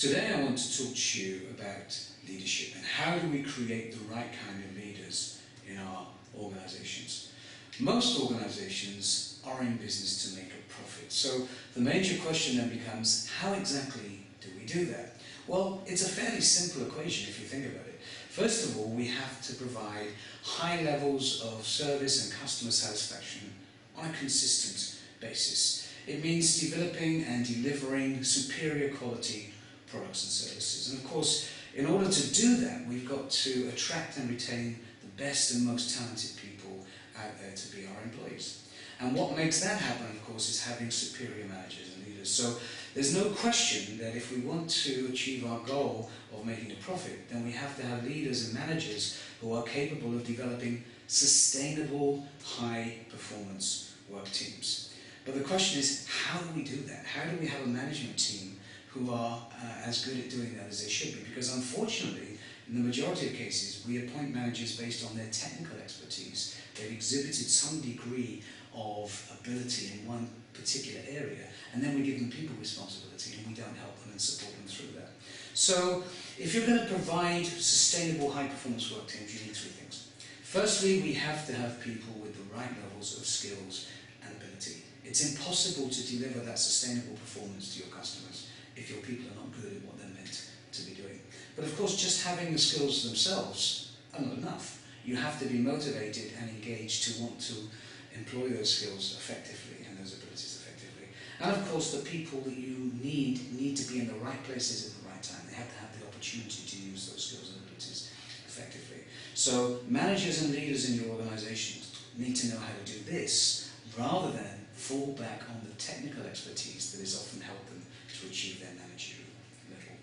Today I want to talk to you about leadership and how do we create the right kind of leaders in our organizations. Most organizations are in business to make a profit, so the major question then becomes, how exactly do we do that? Well, it's a fairly simple equation if you think about it. First of all, we have to provide high levels of service and customer satisfaction on a consistent basis. It means developing and delivering superior quality products and services. And of course, in order to do that, we've got to attract and retain the best and most talented people out there to be our employees. And what makes that happen, of course, is having superior managers and leaders. So there's no question that if we want to achieve our goal of making a profit, then we have to have leaders and managers who are capable of developing sustainable, high-performance work teams. But the question is, how do we do that? How do we have a management team who are as good at doing that as they should be? Because unfortunately, in the majority of cases, we appoint managers based on their technical expertise. They've exhibited some degree of ability in one particular area, and then we give them people responsibility and we don't help them and support them through that. So if you're going to provide sustainable high-performance work teams, you need three things. Firstly, we have to have people with the right levels of skills and ability. It's impossible to deliver that sustainable performance to your customers if your people are not good at what they're meant to be doing. But of course, just having the skills themselves are not enough. You have to be motivated and engaged to want to employ those skills effectively and those abilities effectively. And of course, the people that you need to be in the right places at the right time. They have to have the opportunity to use those skills and abilities effectively. So managers and leaders in your organizations need to know how to do this rather than fall back on the technical expertise that has often helped them to achieve their managerial level.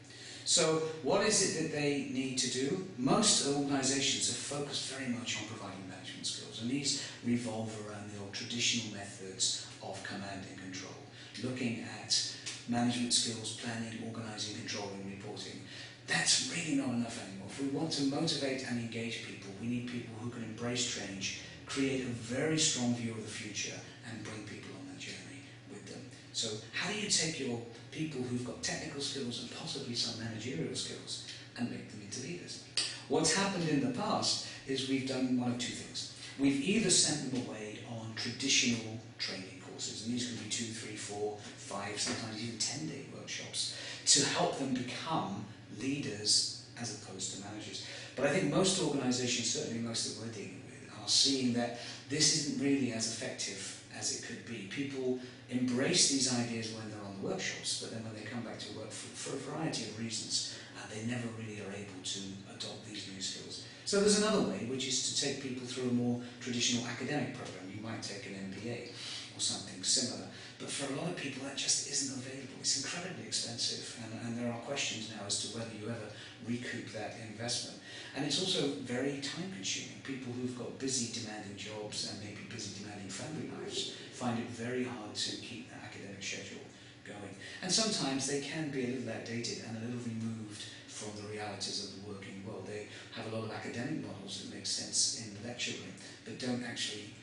So what is it that they need to do? Most organizations are focused very much on providing management skills, and these revolve around the old traditional methods of command and control, looking at management skills, planning, organizing, controlling, reporting. That's really not enough anymore. If we want to motivate and engage people, we need people who can embrace change, create a very strong view of the future, and bring people on that journey with them. So how do you take your people who've got technical skills and possibly some managerial skills and make them into leaders? What's happened in the past is we've done one of two things. We've either sent them away on traditional training courses, and these can be 2, 3, 4, 5, sometimes even 10-day workshops, to help them become leaders as opposed to managers. But I think most organizations, certainly most that we're dealing with, are seeing that this isn't really as effective as it could be. People embrace these ideas when they're on the workshops, but then when they come back to work for a variety of reasons, they never really are able to adopt these new skills. So there's another way, which is to take people through a more traditional academic program. You might take an MBA or something similar, but for a lot of people that just isn't available. It's incredibly expensive, and there are questions now as to whether you ever recoup that investment. And it's also very time-consuming. People who've got busy, demanding jobs and maybe busy, demanding family lives find it very hard to keep the academic schedule going. And sometimes they can be a little outdated and a little removed from the realities of the working world. They have a lot of academic models that make sense in the lecture room, but don't actually,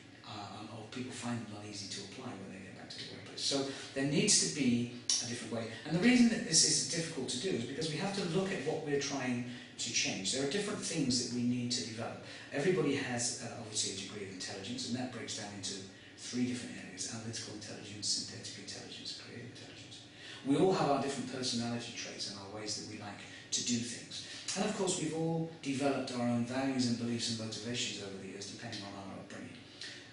or people find them not easy to apply when they get back to the workplace. So there needs to be a different way. And the reason that this is difficult to do is because we have to look at what we're trying to change. There are different things that we need to develop. Everybody has obviously a degree of intelligence, and that breaks down into 3 different areas: analytical intelligence, synthetic intelligence, creative intelligence. We all have our different personality traits and our ways that we like to do things. And of course, we've all developed our own values and beliefs and motivations over the years, depending on our upbringing.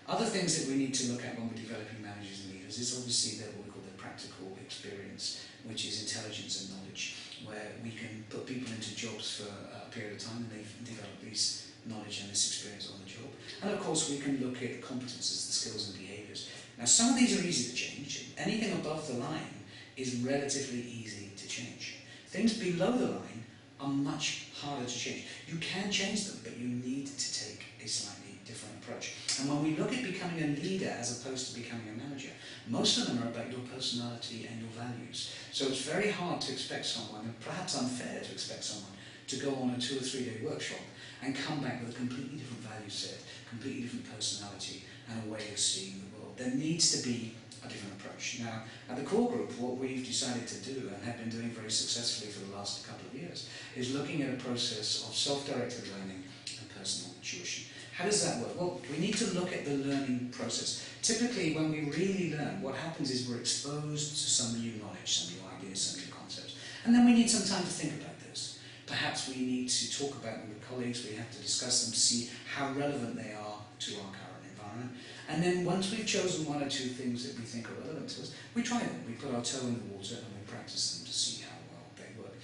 Other things that we need to look at when we're developing managers and leaders is obviously what we call the practical experience, which is intelligence and knowledge, where we can put people into jobs for a period of time and they develop this knowledge and this experience on the job. And of course, we can look at competences, the skills and behaviours. Now, some of these are easy to change. Anything above the line is relatively easy to change. Things below the line are much harder to change. You can change them, but you need to take a slightly different approach. And when we look at becoming a leader as opposed to becoming a manager, most of them are about your personality and your values. So it's very hard to expect someone, and perhaps unfair to expect someone, to go on a 2 or 3 day workshop and come back with a completely different value set, completely different personality, and a way of seeing the world. There needs to be a different approach. Now, at the core group, what we've decided to do, and have been doing very successfully for the last couple of years, is looking at a process of self-directed learning and personal tuition. How does that work? Well, we need to look at the learning process. Typically, when we really learn, what happens is we're exposed to some new knowledge, some new ideas, some new concepts. And then we need some time to think about this. Perhaps we need to talk about them with colleagues, we have to discuss them to see how relevant they are to our current environment. And then once we've chosen one or two things that we think are relevant to us, we try them. We put our toe in the water and we practice them to see how well they work.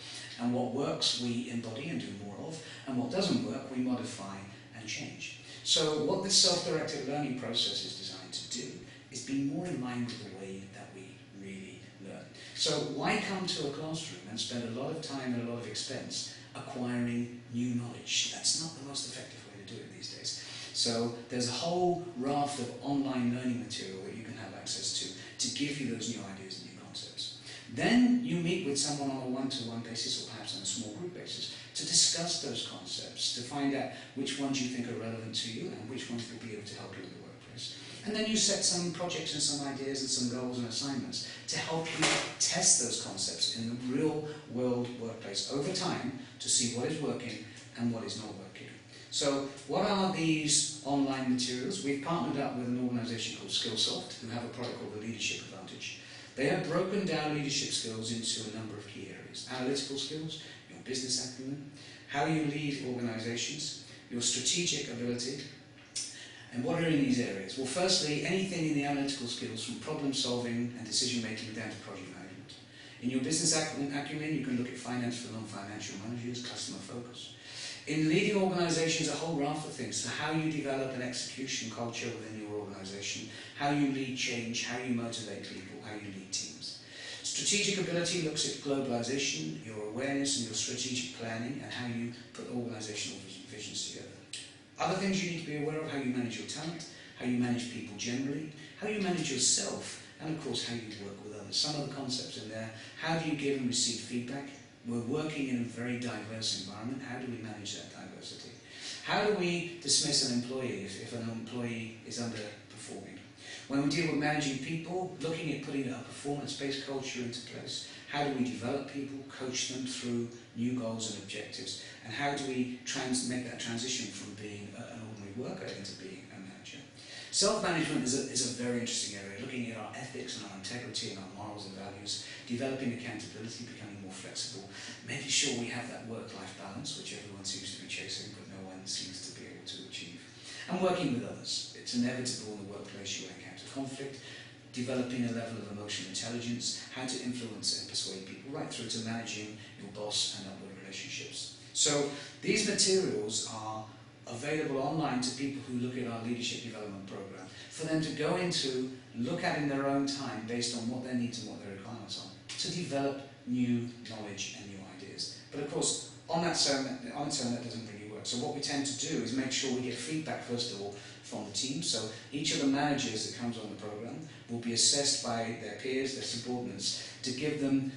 And what works, we embody and do more of. And what doesn't work, we modify and change. So what this self-directed learning process is designed to do is be more in line with the way that we really learn. So why come to a classroom and spend a lot of time and a lot of expense acquiring new knowledge? That's not the most effective way to do it these days. So there's a whole raft of online learning material that you can have access to give you those new ideas and new concepts. Then you meet with someone on a one-to-one basis or perhaps on a small group basis to discuss those concepts, to find out which ones you think are relevant to you and which ones will be able to help you in the workplace. And then you set some projects and some ideas and some goals and assignments to help you test those concepts in the real world workplace over time to see what is working and what is not working. So what are these online materials? We've partnered up with an organisation called Skillsoft, who have a product called the Leadership Advantage. They have broken down leadership skills into a number of key areas. Analytical skills, your business acumen, how you lead organisations, your strategic ability, and what are in these areas? Well, firstly, anything in the analytical skills from problem solving and decision making down to project management. In your business acumen, you can look at finance for non-financial managers, customer focus. In leading organisations, a whole raft of things. So how you develop an execution culture within your organisation, how you lead change, how you motivate people, how you lead teams. Strategic ability looks at globalisation, your awareness and your strategic planning, and how you put organisational visions together. Other things you need to be aware of: how you manage your talent, how you manage people generally, how you manage yourself, and of course how you work with others. Some of the concepts in there: how do you give and receive feedback? We're working in a very diverse environment. How do we manage that diversity? How do we dismiss an employee if an employee is underperforming? When we deal with managing people, looking at putting a performance-based culture into place, how do we develop people, coach them through new goals and objectives, and how do we make that transition from being an ordinary worker into being a manager? Self-management is a very interesting area, looking at our ethics and our integrity and our morals and values, developing accountability, becoming more flexible, making sure we have that work-life balance, which everyone seems to be chasing, but no one seems to be able to achieve. And working with others. It's inevitable in the workplace you encounter conflict, developing a level of emotional intelligence, how to influence and persuade people, right through to managing your boss and upward relationships. So these materials are available online to people who look at our leadership development program, for them to go into, look at in their own time based on what their needs and what their requirements are, to develop new knowledge and new ideas. But of course, on its own, that doesn't really work. So what we tend to do is make sure we get feedback, first of all, from the team. So each of the managers that comes on the program will be assessed by their peers, their subordinates, to give them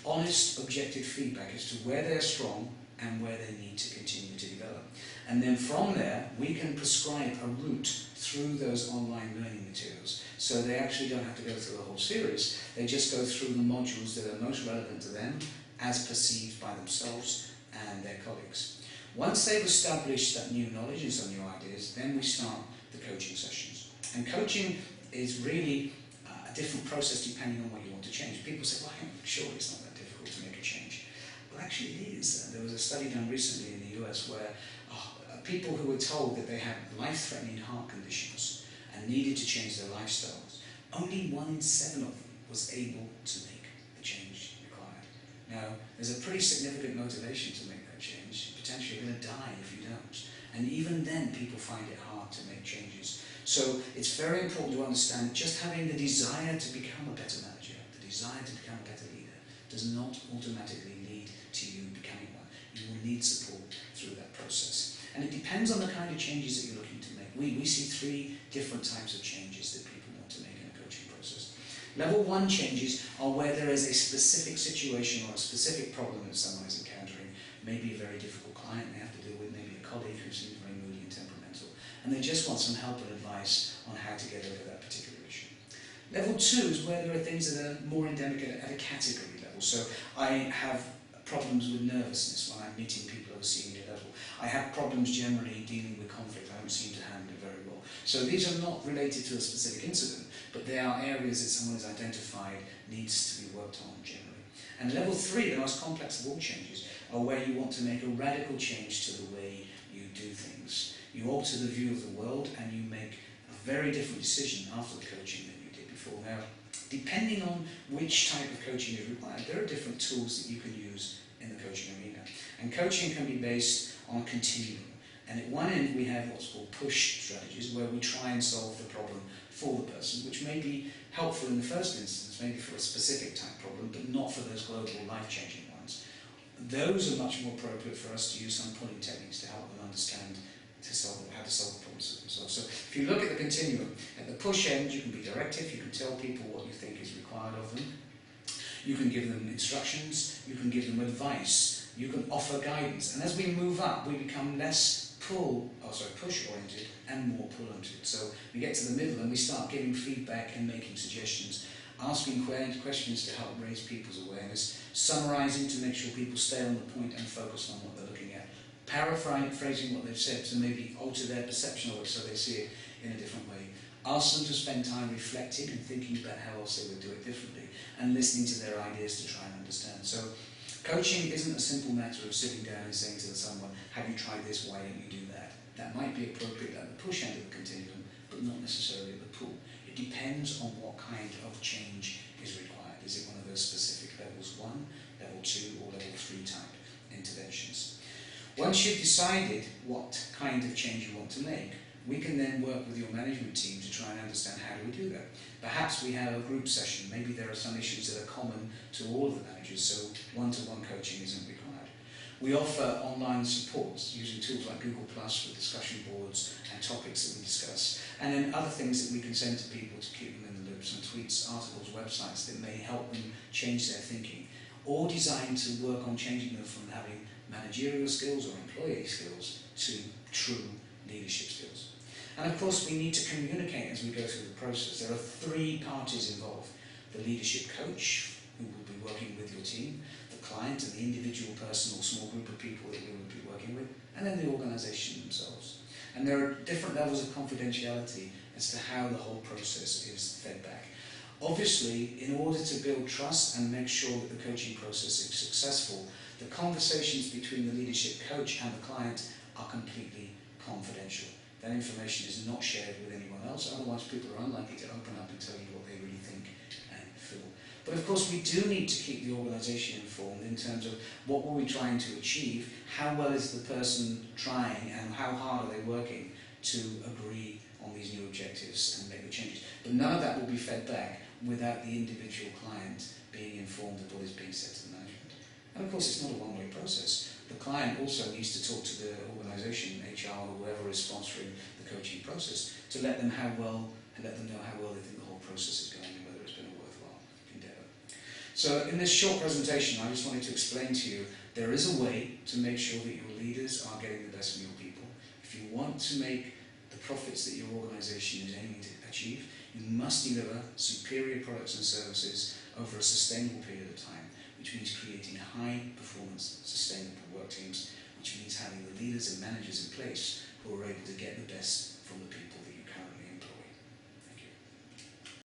honest, objective feedback as to where they're strong and where they need to continue to develop. And then from there, we can prescribe a route through those online learning materials. So they actually don't have to go through the whole series, they just go through the modules that are most relevant to them as perceived by themselves and their colleagues. Once they've established that new knowledge and some new ideas, then we start the coaching sessions. And coaching is really a different process depending on what you want to change. People say, well, surely it's not that difficult to make a change. Well, actually it is. There was a study done recently in the US where people who were told that they had life-threatening heart conditions and needed to change their lifestyles, only 1 in 7 of them was able to make the change required. Now, there's a pretty significant motivation to make that change. Potentially you're going to die if you don't. And even then, people find it hard to make changes. So it's very important to understand that just having the desire to become a better manager, the desire to become a better leader, does not automatically lead to you becoming one. You will need support through that process. And it depends on the kind of changes that you're looking to make. We see 3 different types of changes that people want to make in a coaching process. Level 1 changes are where there is a specific situation or a specific problem that someone is encountering. Maybe a very difficult client they have to deal with, maybe a colleague who seems very moody and temperamental, and they just want some help and advice on how to get over that particular issue. Level 2 is where there are things that are more endemic at a category level. So I have problems with nervousness when I'm meeting people at a senior level. I have problems generally dealing with conflict. I don't seem to handle it very well. So these are not related to a specific incident, but they are areas that someone has identified needs to be worked on generally. And level 3, the most complex of all changes, are where you want to make a radical change to the way you do things. You alter the view of the world and you make a very different decision after the coaching than you did before. Now, depending on which type of coaching is required, there are different tools that you can use in the coaching arena. And coaching can be based on a continuum. And at one end we have what's called push strategies, where we try and solve the problem for the person, which may be helpful in the first instance, maybe for a specific type problem, but not for those global life-changing ones. Those are much more appropriate for us to use some pulling techniques to help them understand how to solve the problems themselves. So if you look at the continuum, at the push end you can be directive, you can tell people what you think is required of them, you can give them instructions, you can give them advice, you can offer guidance, and as we move up we become less push oriented and more pull oriented. So we get to the middle and we start giving feedback and making suggestions, asking questions to help raise people's awareness, summarising to make sure people stay on the point and focus on what they're looking at, paraphrasing what they've said to maybe alter their perception of it so they see it in a different way, ask them to spend time reflecting and thinking about how else they would do it differently, and listening to their ideas to try and understand. So coaching isn't a simple matter of sitting down and saying to someone, have you tried this, why don't you do that? That might be appropriate at the push end of the continuum, but not necessarily at the pull. It depends on what kind of change is required. Is it one of those specific levels 1, level 2 or level 3 type interventions? Once you've decided what kind of change you want to make, we can then work with your management team to try and understand how do we do that. Perhaps we have a group session, maybe there are some issues that are common to all of the managers, so one-to-one coaching isn't required. We offer online supports using tools like Google Plus with discussion boards and topics that we discuss, and then other things that we can send to people to keep them in the loop, some tweets, articles, websites that may help them change their thinking, all designed to work on changing them from having managerial skills or employee skills to true leadership skills. And of course we need to communicate as we go through the process. There are 3 parties involved: the leadership coach, who will be working with your team, the client and the individual person or small group of people that you will be working with, and then the organisation themselves. And there are different levels of confidentiality as to how the whole process is fed back. Obviously, in order to build trust and make sure that the coaching process is successful, the conversations between the leadership coach and the client are completely confidential. That information is not shared with anyone else, otherwise people are unlikely to open up and tell you what they really think and feel. But of course we do need to keep the organisation informed in terms of what were we trying to achieve, how well is the person trying, and how hard are they working to agree on these new objectives and make the changes. But none of that will be fed back without the individual client being informed of what is being said to the management. And of course it's not a one-way process. The client also needs to talk to the organisation, HR or whoever is sponsoring the coaching process, to let them know how well they think the whole process is going and whether it's been a worthwhile endeavour. So in this short presentation I just wanted to explain to you there is a way to make sure that your leaders are getting the best from your people. If you want to make the profits that your organisation is aiming to achieve, you must deliver superior products and services over a sustainable period of time, which means creating high-performance, sustainable work teams, which means having the leaders and managers in place who are able to get the best from the people